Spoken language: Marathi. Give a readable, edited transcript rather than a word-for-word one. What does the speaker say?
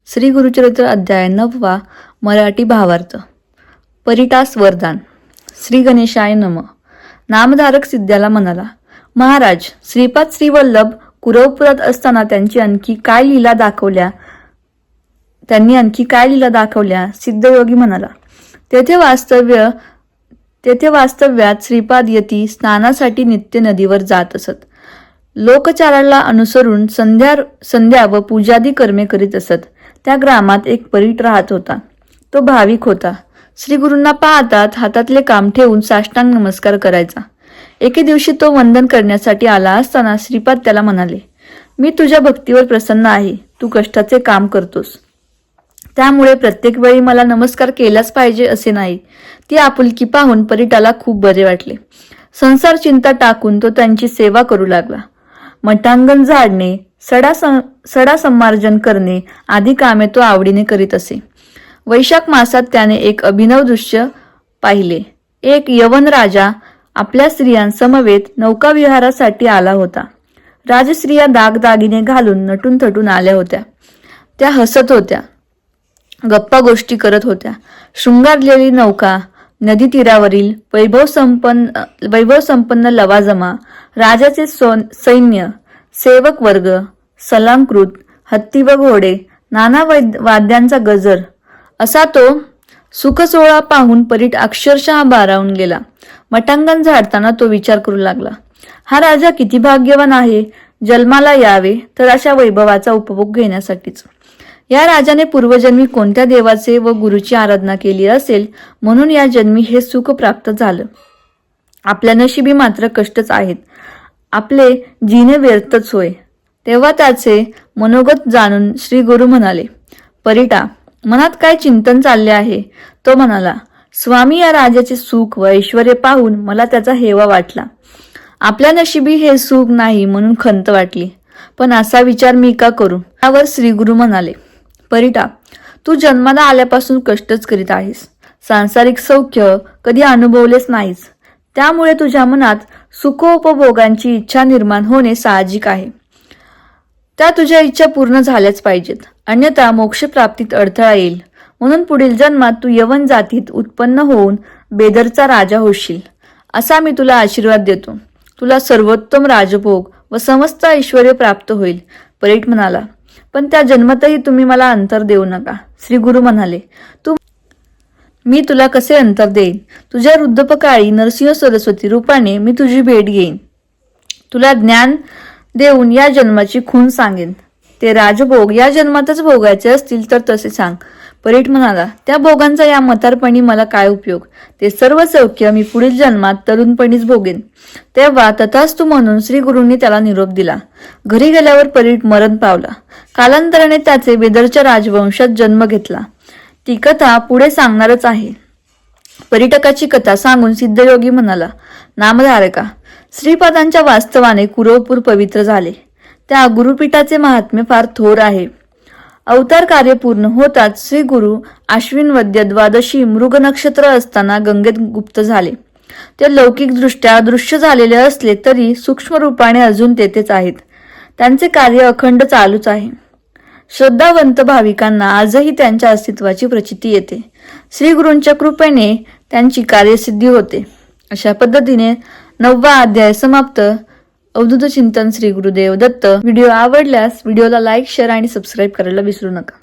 श्री गुरुचरित्र अध्याय 9 मराठी भावार्थ. परिटास वरदान. श्री गणेशाय नम. नामधारक सिद्ध्याला म्हणाला, महाराज, श्रीपाद श्रीवल्लभ कुरवपुरात असताना त्यांनी आणखी काय लीला दाखवल्या. सिद्धयोगी म्हणाला, तेथे वास्तव्यात श्रीपाद यती स्नानासाठी नित्य नदीवर जात असत. लोकचाराला अनुसरून संध्या व पूजादी कर्मे करीत असत. त्या ग्रामात एक परीट राहत होता. तो भाविक होता. श्री गुरूंना पाहतात हातातले काम ठेवून साष्टांग नमस्कार करायचा. एके दिवशी तो वंदन करण्यासाठी आला असताना श्रीपाद त्याला म्हणाले, मी तुझ्या भक्तीवर प्रसन्न आहे. तू कष्टाचे काम करतोस, त्यामुळे प्रत्येक वेळी मला नमस्कार केलाच पाहिजे असे नाही. ती आपुलकी पाहून परीटाला खूप बरे वाटले. संसार चिंता टाकून तो त्यांची सेवा करू लागला. मटांगण झाडणे, सडा संमार्जन करणे आदी कामे तो आवडीने करीत असे. वैशाख मासात त्याने एक अभिनव दृश्य पाहिले. एक यवन राजा आपल्या स्त्रियांसमवेत नौकाविहारासाठी आला होता. राजस्त्रिया दागदागिने घालून नटून थटून आल्या होत्या. त्या हसत होत्या, गप्पा गोष्टी करत होत्या. शृंगारलेली नौका, नदी तीरावरील वैभव संपन्न लवाजमा, राजाचे सैन्य, सेवक वर्ग, सलांकृत हत्ती व घोडे, नाना वाद्यांचा गजर, असा तो सुखसोहळा पाहून परीट अक्षरशः भारावून गेला. मटांगण झाडताना तो विचार करू लागला, हा राजा किती भाग्यवान आहे. जन्माला यावे तर अशा वैभवाचा उपभोग घेण्यासाठीच. या राजाने पूर्वजन्मी कोणत्या देवाचे व गुरुची आराधना केली असेल, म्हणून या जन्मी हे सुख प्राप्त झालं. आपल्या नशिबी मात्र कष्टच आहेत. आपले जीने व्यर्थच होय. तेव्हा त्याचे मनोगत जाणून श्री गुरु म्हणाले, परीटा, मनात काय चिंतन चालले आहे. तो म्हणाला, स्वामी, या राजाचे सुख व ऐश्वर्य पाहून मला त्याचा हेवा वाटला. आपल्या नशिबी हे सुख नाही म्हणून खंत वाटली. पण असा विचार मी का करू. त्यावर श्री गुरु म्हणाले, परीटा, तू जन्माला आल्यापासून कष्टच करीत आहेस. सांसारिक सौख्य कधी अनुभवलेच नाहीस. त्यामुळे तुझ्या मनात सुखोपभोगांची इच्छा निर्माण होणे साहजिक आहे. त्या तुझ्या इच्छा पूर्ण झाल्याच पाहिजेत, अन्यथा मोक्षप्राप्तीत अडथळा येईल. म्हणून पुढील जन्मात तू यवन जातीत उत्पन्न होऊन बेदरचा राजा होशील, असा मी तुला आशीर्वाद देतो. तुला सर्वोत्तम राजभोग व समस्त ऐश्वर्य प्राप्त होईल. परीट म्हणाला, पण त्या जन्मातही तुम्ही मला अंतर देऊ नका. श्री गुरु म्हणाले, मी तुला कसे अंतर देईन. तुझ्या वृद्धपकाळी नरसिंह सरस्वती रूपाने मी तुझी भेट घेईन. तुला ज्ञान देऊन या जन्माची खूण सांगेन. ते राजभोग या जन्मातच भोगायचे असतील तर तसे सांग. परीट म्हणाला, त्या भोगांचा या म्हातारपणी मला काय उपयोग. ते सर्व सौख्य मी पुढील जन्मात तरुणपणीच भोगेन. तेव्हा तथास्तु म्हणून श्री गुरूंनी त्याला निरोप दिला. घरी गेल्यावर परीट मरण पावला. कालांतराने त्याचे बेदरच्या राजवंशात जन्म घेतला. ती कथा पुढे सांगणारच आहे. पर्यटकाची कथा सांगून सिद्धयोगी म्हणाला, नामधारका, श्रीपादांच्या वास्तवाने कुरवपूर पवित्र झाले. त्या गुरुपीठाचे महात्म्य फार थोर आहे. अवतार कार्य पूर्ण होताच श्री गुरु आश्विन वद्य द्वादशी मृग नक्षत्र असताना गंगेत गुप्त झाले. ते लौकिकदृष्ट्या दृश्य झालेले असले तरी सूक्ष्म रूपाने अजून तेथेच आहेत. त्यांचे कार्य अखंड चालूच आहे. श्रद्धावंत भाविकांना आजही त्यांच्या अस्तित्वाची प्रचिती येते. श्री गुरूंच्या कृपेने त्यांची कार्यसिद्धी होते. अशा पद्धतीने 9वा अध्याय समाप्त. अवधूत चिंतन श्री गुरुदेव दत्त. व्हिडिओ आवडल्यास व्हिडिओला लाईक, शेअर आणि सबस्क्राईब करायला विसरू नका.